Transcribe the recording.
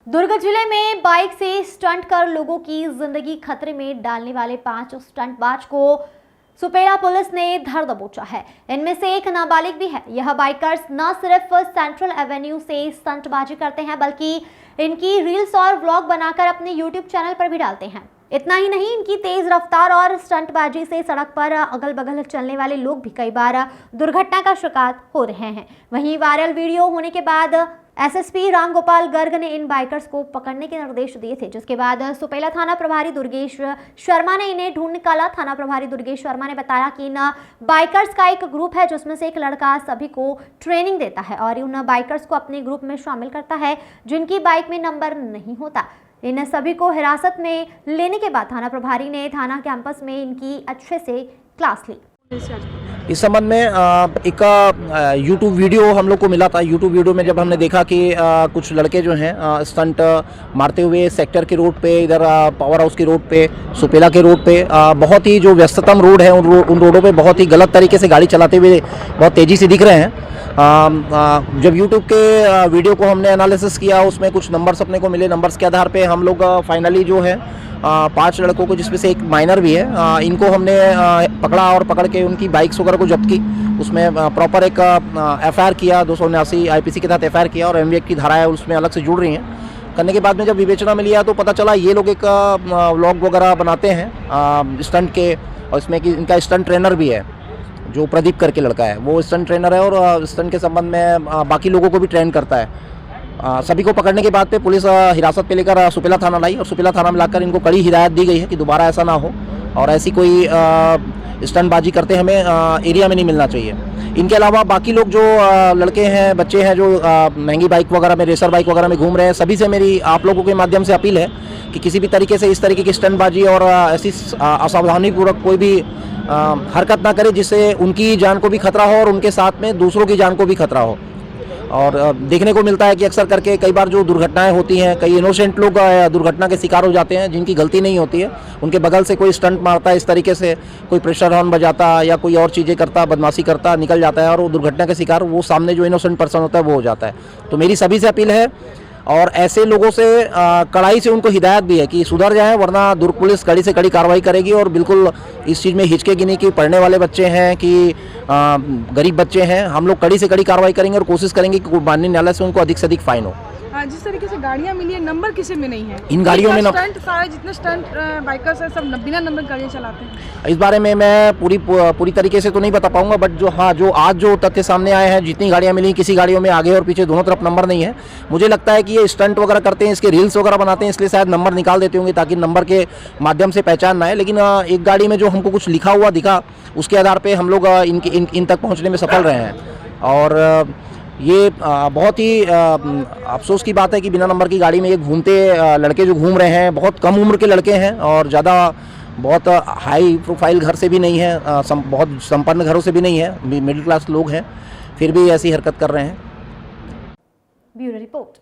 दुर्ग जिले में बाइक से स्टंट कर लोगों की जिंदगी खतरे में डालने वाले 5 स्टंटबाज को सुपेला पुलिस ने धर दबोचा है। इनमें से एक नाबालिग भी है। यह बाइकर्स न सिर्फ सेंट्रल एवेन्यू से स्टंटबाजी करते हैं बल्कि इनकी रील्स और व्लॉग बनाकर अपने यूट्यूब चैनल पर भी डालते हैं। इतना ही नहीं, इनकी तेज रफ्तार और स्टंटबाजी से सड़क पर अगल बगल चलने वाले लोग भी कई बार दुर्घटना का शिकार हो रहे हैं। वहीं वायरल वीडियो होने के बाद एसएसपी रामगोपाल गर्ग ने इन बाइकर्स को पकड़ने के निर्देश दिए थे, जिसके बाद सुपेला थाना प्रभारी दुर्गेश शर्मा ने इन्हें ढूंढ निकाला। थाना प्रभारी दुर्गेश शर्मा ने बताया कि इन बाइकर्स का एक ग्रुप है जिसमें से एक लड़का सभी को ट्रेनिंग देता है और उन बाइकर्स को अपने ग्रुप में शामिल करता है जिनकी बाइक में नंबर नहीं होता। इन सभी को हिरासत में लेने के बाद थाना प्रभारी ने थाना कैंपस में इनकी अच्छे से क्लास ली। इस संबंध में एक यूट्यूब वीडियो हम लोग को मिला था। यूट्यूब वीडियो में जब हमने देखा कि कुछ लड़के जो हैं स्टंट मारते हुए सेक्टर के रोड पे, इधर पावर हाउस के रोड पे, सुपेला के रोड पे, बहुत ही जो व्यस्ततम रोड है उन रोडों पे बहुत ही गलत तरीके से गाड़ी चलाते हुए बहुत तेज़ी से दिख रहे हैं। जब यूट्यूब के वीडियो को हमने एनालिसिस किया, उसमें कुछ नंबर्स अपने को मिले। नंबर्स के आधार पे हम लोग फाइनली जो है 5 लड़कों को, जिसमें से एक माइनर भी है, इनको हमने पकड़ा और पकड़ के उनकी बाइक्स वगैरह को जब्त की। उसमें प्रॉपर एक एफआईआर किया, 279 आईपीसी के तहत एफआईआर किया और एमवी की धाराएं उसमें अलग से जुड़ रही हैं। करने के बाद में जब विवेचना में लिया तो पता चला ये लोग एक व्लॉग वगैरह बनाते हैं स्टंट के, और इसमें कि इनका स्टंट ट्रेनर भी है जो प्रदीप करके लड़का है, वो स्टंट ट्रेनर है और स्टंट के संबंध में बाकी लोगों को भी ट्रेन करता है। सभी को पकड़ने के बाद पे पुलिस हिरासत पे लेकर सुपेला थाना लाई और सुपेला थाना में लाकर इनको कड़ी हिदायत दी गई है कि दोबारा ऐसा ना हो और ऐसी कोई स्टंटबाजी करते हमें एरिया में नहीं मिलना चाहिए। इनके अलावा बाकी लोग जो लड़के हैं, बच्चे हैं जो महंगी बाइक वगैरह में, रेसर बाइक वगैरह में घूम रहे हैं, सभी से मेरी आप लोगों के माध्यम से अपील है कि किसी भी तरीके से इस तरीके की स्टंटबाजी और ऐसी असावधानीपूर्वक कोई भी हरकत ना करे जिससे उनकी जान को भी खतरा हो और उनके साथ में दूसरों की जान को भी खतरा हो। और देखने को मिलता है कि अक्सर करके कई बार जो दुर्घटनाएं होती हैं, कई इनोसेंट लोग दुर्घटना के शिकार हो जाते हैं जिनकी गलती नहीं होती है। उनके बगल से कोई स्टंट मारता है, इस तरीके से कोई प्रेशर हॉर्न बजाता या कोई और चीज़ें करता, बदमाशी करता, निकल जाता है और वो दुर्घटना के शिकार वो सामने जो इनोसेंट पर्सन होता है वो हो जाता है। तो मेरी सभी से अपील है और ऐसे लोगों से कड़ाई से उनको हिदायत भी है कि सुधर जाएं, वरना दुर्ग पुलिस कड़ी से कड़ी कार्रवाई करेगी। और बिल्कुल इस चीज़ में हिचकेगी नहीं कि पढ़ने वाले बच्चे हैं कि गरीब बच्चे हैं, हम लोग कड़ी से कड़ी कार्रवाई करेंगे और कोशिश करेंगे कि माननीय न्यायालय से उनको अधिक से अधिक फाइन हो। जिस तरीके से गाड़ियां मिली है, नंबर किसी में नहीं है। इन गाड़ियों में स्टंट सारे जितने स्टंट बाइकर्स हैं सब बिना नंबर गाड़ियां चलाते हैं। इस बारे में मैं पूरी तरीके से तो नहीं बता पाऊंगा, बट जो आज जो तथ्य सामने आए हैं, जितनी गाड़ियां मिली, किसी गाड़ियों में आगे और पीछे दोनों तरफ नंबर नहीं है। मुझे लगता है कि ये स्टंट वगैरह करते हैं, इसके रील्स वगैरह बनाते हैं, इसलिए शायद नंबर निकाल देते होंगे ताकि नंबर के माध्यम से पहचान ना आए। लेकिन एक गाड़ी में जो हमको कुछ लिखा हुआ दिखा, उसके आधार पर हम लोग इन तक पहुँचने में सफल रहे हैं। और ये बहुत ही अफसोस की बात है कि बिना नंबर की गाड़ी में ये घूमते लड़के जो घूम रहे हैं, बहुत कम उम्र के लड़के हैं और बहुत हाई प्रोफाइल घर से भी नहीं है, बहुत संपन्न घरों से भी नहीं है, मिडिल क्लास लोग हैं, फिर भी ऐसी हरकत कर रहे हैं। Bureau report.